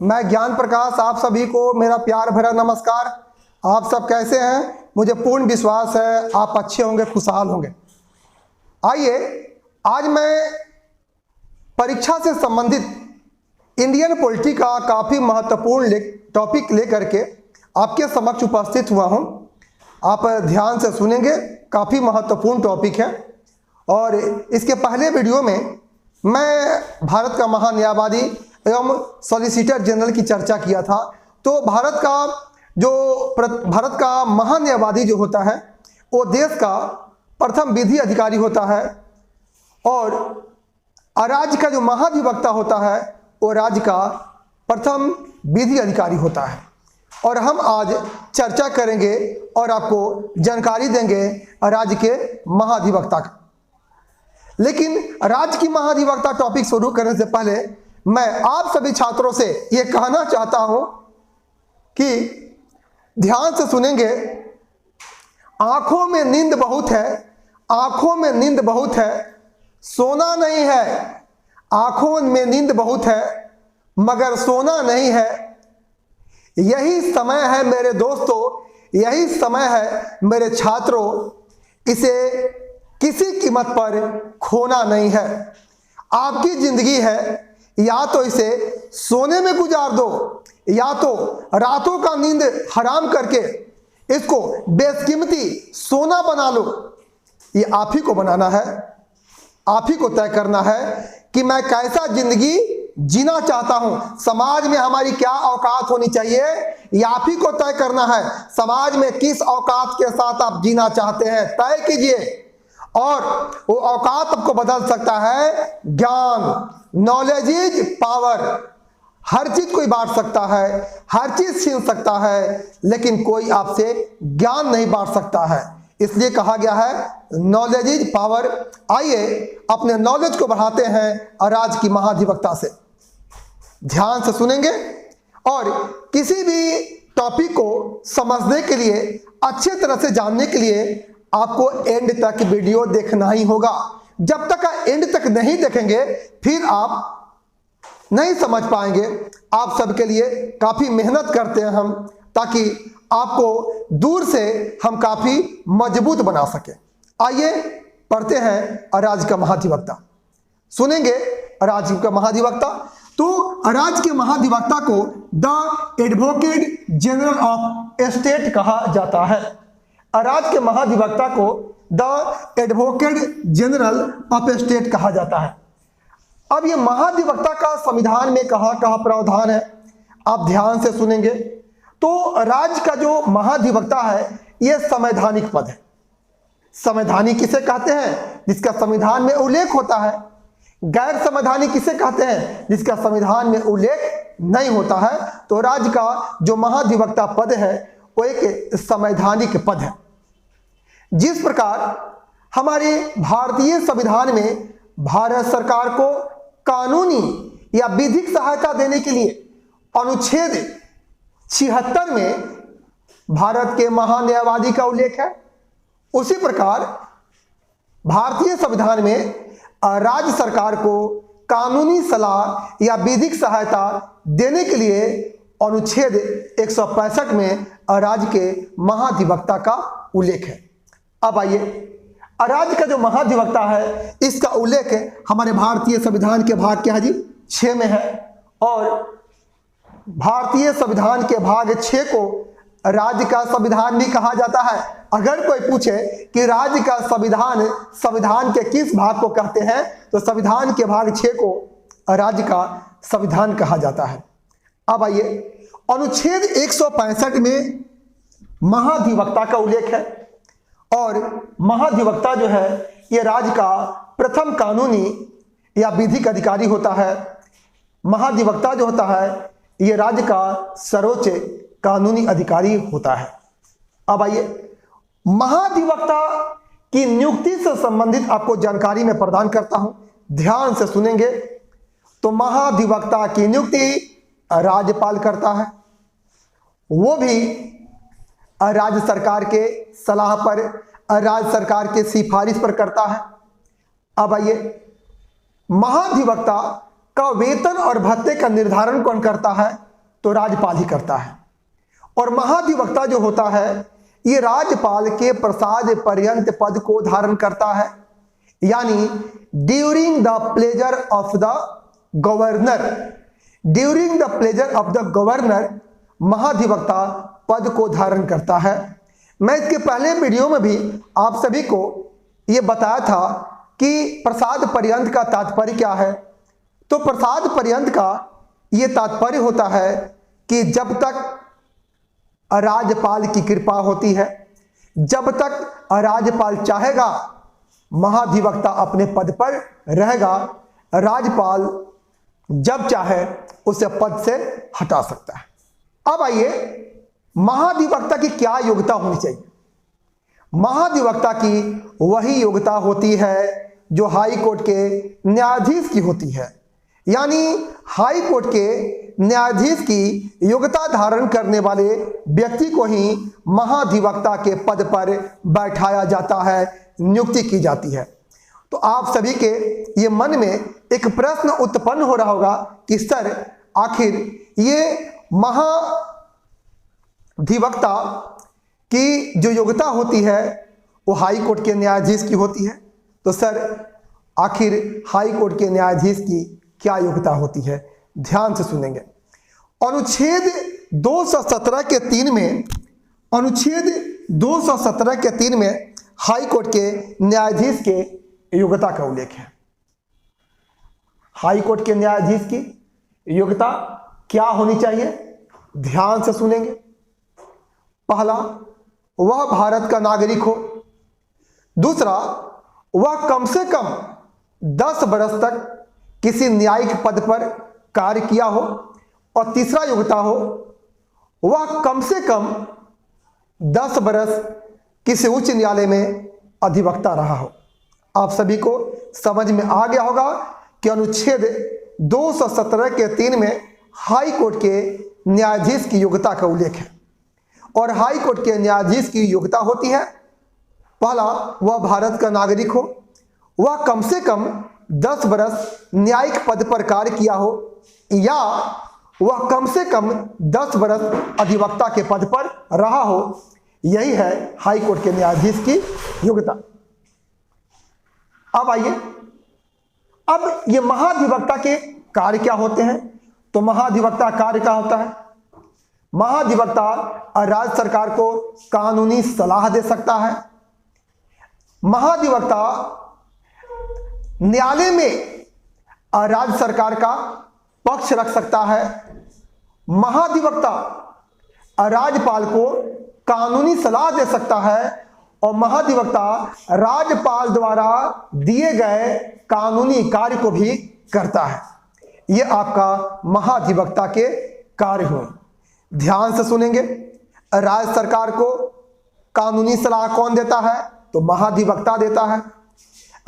मैं ज्ञान प्रकाश, आप सभी को मेरा प्यार भरा नमस्कार। आप सब कैसे हैं? मुझे पूर्ण विश्वास है आप अच्छे होंगे, खुशहाल होंगे। आइए, आज मैं परीक्षा से संबंधित इंडियन पॉलिटी का काफ़ी महत्वपूर्ण टॉपिक लेकर के आपके समक्ष उपस्थित हुआ हूं। आप ध्यान से सुनेंगे, काफ़ी महत्वपूर्ण टॉपिक है। और इसके पहले वीडियो में मैं भारत का महान्यायवादी एवं सॉलिसिटर जनरल की चर्चा किया था। तो भारत का महान्यायवादी जो होता है वो देश का प्रथम विधि अधिकारी होता है, और राज्य का जो महाधिवक्ता होता है वो राज्य का प्रथम विधि अधिकारी होता है। और हम आज चर्चा करेंगे और आपको जानकारी देंगे राज्य के महाधिवक्ता का। लेकिन राज्य की महाधिवक्ता टॉपिक शुरू करने से पहले मैं आप सभी छात्रों से यह कहना चाहता हूं कि ध्यान से सुनेंगे। आंखों में नींद बहुत है, आंखों में नींद बहुत है, सोना नहीं है। आंखों में नींद बहुत है मगर सोना नहीं है। यही समय है मेरे दोस्तों, यही समय है मेरे छात्रों, इसे किसी कीमत पर खोना नहीं है। आपकी जिंदगी है, या तो इसे सोने में गुजार दो या तो रातों का नींद हराम करके इसको बेशकीमती सोना बना लो। ये आप ही को बनाना है, आप ही को तय करना है कि मैं कैसा जिंदगी जीना चाहता हूं, समाज में हमारी क्या औकात होनी चाहिए, ये आप ही को तय करना है। समाज में किस औकात के साथ आप जीना चाहते हैं तय कीजिए, और वो औकात आपको बदल सकता है। ज्ञान, नॉलेज इज पावर। हर चीज कोई बांट सकता है, हर चीज छीन सकता है, लेकिन कोई आपसे ज्ञान नहीं बांट सकता है। इसलिए कहा गया है नॉलेज इज पावर। आइए अपने नॉलेज को बढ़ाते हैं राज्य की महाधिवक्ता से। ध्यान से सुनेंगे, और किसी भी टॉपिक को समझने के लिए, अच्छे तरह से जानने के लिए आपको एंड तक वीडियो देखना ही होगा। जब तक एंड तक नहीं देखेंगे फिर आप नहीं समझ पाएंगे। आप सबके लिए काफी मेहनत करते हैं हम, ताकि आपको दूर से हम काफी मजबूत बना सके। आइए पढ़ते हैं राज्य का महाधिवक्ता। सुनेंगे राज्य का महाधिवक्ता। तो राज्य के महाधिवक्ता को the advocate general of state कहा जाता है। राज्य के महाधिवक्ता को the advocate general of state कहा जाता है। अब ये महाधिवक्ता का संविधान में कहाँ प्रावधान है, आप ध्यान से सुनेंगे। तो राज्य का जो महाधिवक्ता है ये संवैधानिक पद है। संवैधानिक किसे कहते हैं? जिसका संविधान में उल्लेख होता है। गैर संवैधानिक किसे कहते हैं? जिसका संविधान में उल्लेख नहीं होता है। तो राज्य का जो महाधिवक्ता पद है वो एक संवैधानिक पद है। जिस प्रकार हमारे भारतीय संविधान में भारत सरकार को कानूनी या विधिक सहायता देने के लिए अनुच्छेद 76 में भारत के महान्यायवादी का उल्लेख है, उसी प्रकार भारतीय संविधान में राज्य सरकार को कानूनी सलाह या विधिक सहायता देने के लिए अनुच्छेद 165 में राज्य के महाधिवक्ता का उल्लेख है। अब आइए, राज्य का जो महाधिवक्ता है इसका उल्लेख हमारे भारतीय संविधान के भाग क्या है जी? 6 में है। और भारतीय संविधान के भाग 6 को राज्य का संविधान भी कहा जाता है। अगर कोई पूछे कि राज्य का संविधान के किस भाग को कहते हैं, तो संविधान के भाग 6 को राज्य का संविधान कहा जाता है। अब आइए, अनुच्छेद 165 में महाधिवक्ता का उल्लेख है, और महाधिवक्ता जो है ये राज्य का प्रथम कानूनी या विधिक अधिकारी होता है। महाधिवक्ता जो होता है ये राज्य का सर्वोच्च कानूनी अधिकारी होता है। अब आइए, महाधिवक्ता की नियुक्ति से संबंधित आपको जानकारी मैं प्रदान करता हूं, ध्यान से सुनेंगे। तो महाधिवक्ता की नियुक्ति राज्यपाल करता है, वो भी राज्य सरकार के सलाह पर, राज्य सरकार के सिफारिश पर करता है। अब आइए, महाधिवक्ता का वेतन और भत्ते का निर्धारण कौन करता है? तो राज्यपाल ही करता है। और महाधिवक्ता जो होता है ये राज्यपाल के प्रसाद पर्यंत पद को धारण करता है, यानी during the pleasure of the governor, during the pleasure of the governor महाधिवक्ता पद को धारण करता है। मैं इसके पहले वीडियो में भी आप सभी को यह बताया था कि प्रसाद पर्यंत का तात्पर्य क्या है। तो प्रसाद पर्यंत का यह तात्पर्य होता है कि जब तक राज्यपाल की कृपा होती है, जब तक राज्यपाल चाहेगा महाधिवक्ता अपने पद पर रहेगा, राज्यपाल जब चाहे उसे पद से हटा सकता है। अब आइए महाधिवक्ता की क्या योग्यता होनी चाहिए। महाधिवक्ता की वही योग्यता होती है जो हाई कोर्ट के न्यायाधीश की होती है, यानी हाई कोर्ट के न्यायाधीश की योग्यता धारण करने वाले व्यक्ति को ही महाधिवक्ता के पद पर बैठाया जाता है, नियुक्ति की जाती है। तो आप सभी के ये मन में एक प्रश्न उत्पन्न हो रहा होगा कि सर आखिर ये महाधिवक्ता की जो योग्यता होती है वो हाई कोर्ट के न्यायाधीश की होती है, तो सर आखिर हाई कोर्ट के न्यायाधीश की क्या योग्यता होती है? ध्यान से सुनेंगे। अनुच्छेद 217 के 3 में, अनुच्छेद 217 के 3 में हाई कोर्ट के न्यायाधीश के योग्यता का उल्लेख है। हाई कोर्ट के न्यायाधीश की योग्यता क्या होनी चाहिए? ध्यान से सुनेंगे। पहला, वह भारत का नागरिक हो। दूसरा, वह कम से कम 10 वर्ष तक किसी न्यायिक पद पर कार्य किया हो। और तीसरा योग्यता हो, वह कम से कम 10 वर्ष किसी उच्च न्यायालय में अधिवक्ता रहा हो। आप सभी को समझ में आ गया होगा कि अनुच्छेद 217 के 3 में हाई कोर्ट के न्यायाधीश की योग्यता का उल्लेख है। और हाई कोर्ट के न्यायाधीश की योग्यता होती है, पहला, वह भारत का नागरिक हो, वह कम से कम 10 वर्ष न्यायिक पद पर कार्य किया हो, या वह कम से कम 10 वर्ष अधिवक्ता के पद पर रहा हो। यही है हाई कोर्ट के न्यायाधीश की योग्यता। अब आइए, अब ये महाधिवक्ता के कार्य क्या होते हैं? तो महाधिवक्ता कार्य क्या होता है? महाधिवक्ता राज्य सरकार को कानूनी सलाह दे सकता है। महाधिवक्ता न्यायालय में राज्य सरकार का पक्ष रख सकता है। महाधिवक्ता राज्यपाल को कानूनी सलाह दे सकता है और महाधिवक्ता राज्यपाल द्वारा दिए गए कानूनी कार्य को भी करता है। यह आपका महाधिवक्ता के कार्य हुए। ध्यान से सुनेंगे। राज्य सरकार को कानूनी सलाह कौन देता है? तो महाधिवक्ता देता है।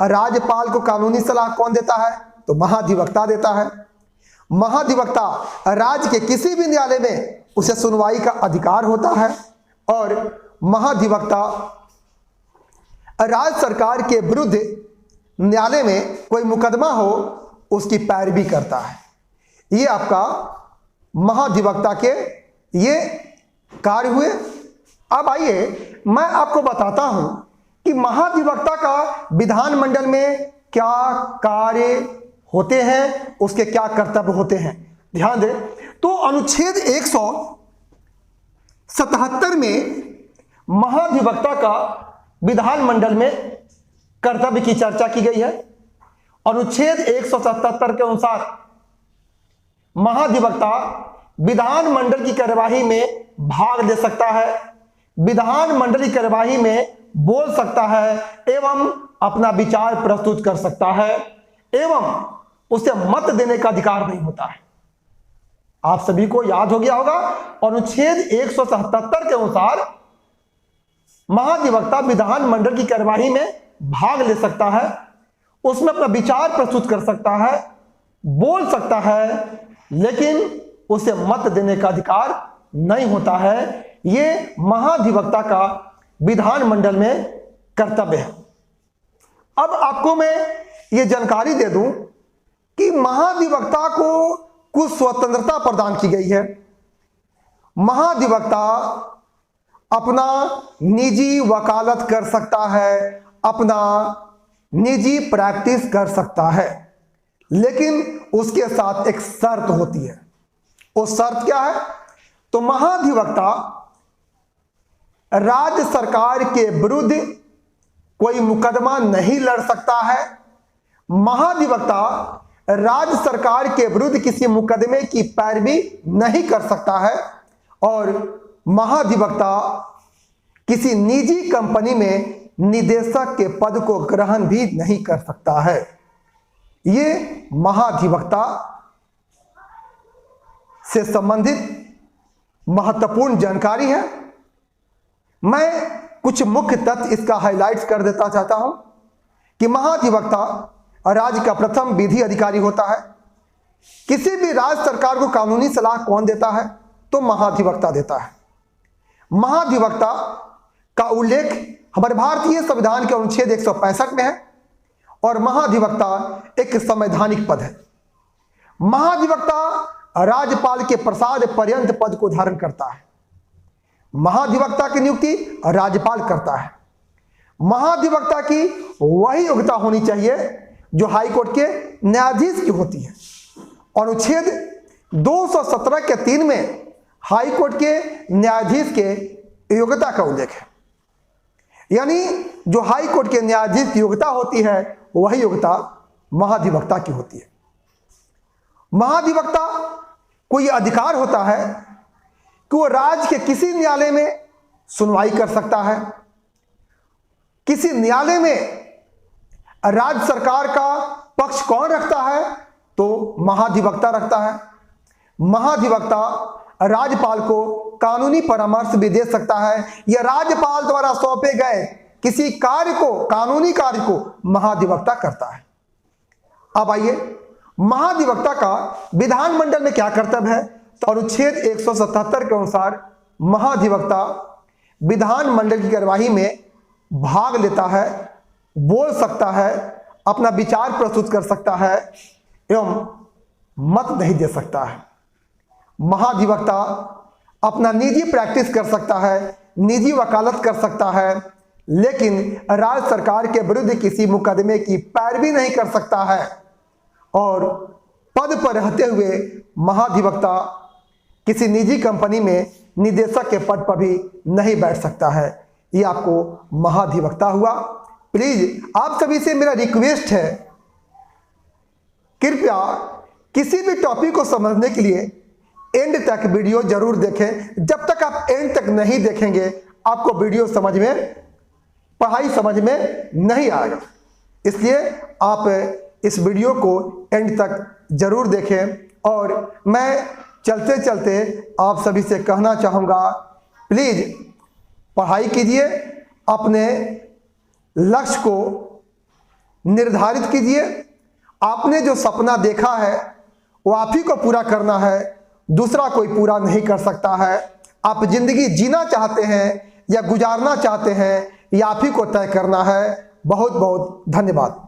राज्यपाल को कानूनी सलाह कौन देता है? तो महाधिवक्ता देता है। महाधिवक्ता राज्य के किसी भी न्यायालय में उसे सुनवाई का अधिकार होता है और महाधिवक्ता राज्य सरकार के विरुद्ध न्यायालय में कोई मुकदमा हो उसकी पैरवी करता है। ये आपका महाधिवक्ता के ये कार्य हुए। अब आइए मैं आपको बताता हूं कि महाधिवक्ता का विधानमंडल में क्या कार्य होते हैं, उसके क्या कर्तव्य होते हैं। ध्यान दें तो अनुच्छेद 177 में महाधिवक्ता का विधानमंडल में कर्तव्य की चर्चा की गई है। अनुच्छेद 177 के अनुसार महाधिवक्ता विधानमंडल की कार्यवाही में भाग ले सकता है, विधानमंडल की कार्यवाही में बोल सकता है एवं अपना विचार प्रस्तुत कर सकता है एवं उसे मत देने का अधिकार नहीं होता है। आप सभी को याद हो गया होगा अनुच्छेद 177 के अनुसार महाधिवक्ता विधानमंडल की कार्यवाही में भाग ले सकता है, उसमें अपना विचार प्रस्तुत कर सकता है, बोल सकता है, लेकिन उसे मत देने का अधिकार नहीं होता है। यह महाधिवक्ता का विधानमंडल में कर्तव्य है। अब आपको मैं ये जानकारी दे दूं कि महाधिवक्ता को कुछ स्वतंत्रता प्रदान की गई है। महाधिवक्ता अपना निजी वकालत कर सकता है, अपना निजी प्रैक्टिस कर सकता है, लेकिन उसके साथ एक शर्त होती है। वो शर्त क्या है? तो महाधिवक्ता राज्य सरकार के विरुद्ध कोई मुकदमा नहीं लड़ सकता है। महाधिवक्ता राज्य सरकार के विरुद्ध किसी मुकदमे की पैरवी नहीं कर सकता है और महाधिवक्ता किसी निजी कंपनी में निदेशक के पद को ग्रहण भी नहीं कर सकता है। ये महाधिवक्ता से संबंधित महत्वपूर्ण जानकारी है। मैं कुछ मुख्य तथ्य इसका हाइलाइट्स कर देता चाहता हूं कि महाधिवक्ता राज्य का प्रथम विधि अधिकारी होता है। किसी भी राज्य सरकार को कानूनी सलाह कौन देता है? तो महाधिवक्ता देता है। महाधिवक्ता का उल्लेख हमारे भारतीय संविधान के अनुच्छेद 165 में है और महाधिवक्ता एक संवैधानिक पद है। महाधिवक्ता राज्यपाल के प्रसाद पर्यंत पद को धारण करता है। महाधिवक्ता की नियुक्ति राज्यपाल करता है। महाधिवक्ता की वही योग्यता होनी चाहिए जो हाईकोर्ट के न्यायाधीश की होती है। अनुच्छेद 217 के 3 में हाईकोर्ट के न्यायाधीश के योग्यता का उल्लेख है, यानी जो हाईकोर्ट के न्यायाधीश की योग्यता होती है वही योग्यता महाधिवक्ता की होती है। महाधिवक्ता को यह अधिकार होता है कि वो राज्य के किसी न्यायालय में सुनवाई कर सकता है। किसी न्यायालय में राज्य सरकार का पक्ष कौन रखता है? तो महाधिवक्ता रखता है। महाधिवक्ता राज्यपाल को कानूनी परामर्श भी दे सकता है या राज्यपाल द्वारा सौंपे गए किसी कार्य को, कानूनी कार्य को महाधिवक्ता करता है। अब आइए, महाधिवक्ता का विधानमंडल में क्या कर्तव्य है? तो अनुच्छेद 177 के अनुसार महाधिवक्ता विधानमंडल की कार्यवाही में भाग लेता है, बोल सकता है, अपना विचार प्रस्तुत कर सकता है एवं मत नहीं दे सकता है। महाधिवक्ता अपना निजी प्रैक्टिस कर सकता है, निजी वकालत कर सकता है, लेकिन राज्य सरकार के विरुद्ध किसी मुकदमे की पैरवी नहीं कर सकता है और पद पर रहते हुए महाधिवक्ता किसी निजी कंपनी में निदेशक के पद पर भी नहीं बैठ सकता है। ये आपको महाधिवक्ता हुआ। प्लीज आप सभी से मेरा रिक्वेस्ट है, कृपया किसी भी टॉपिक को समझने के लिए एंड तक वीडियो जरूर देखें। जब तक आप एंड तक नहीं देखेंगे आपको वीडियो समझ में, पढ़ाई समझ में नहीं आएगा। इसलिए आप इस वीडियो को एंड तक जरूर देखें और मैं चलते चलते आप सभी से कहना चाहूँगा, प्लीज पढ़ाई कीजिए, अपने लक्ष्य को निर्धारित कीजिए। आपने जो सपना देखा है वो आप ही को पूरा करना है, दूसरा कोई पूरा नहीं कर सकता है। आप जिंदगी जीना चाहते हैं या गुजारना चाहते हैं, ये आप ही को तय करना है। बहुत बहुत धन्यवाद।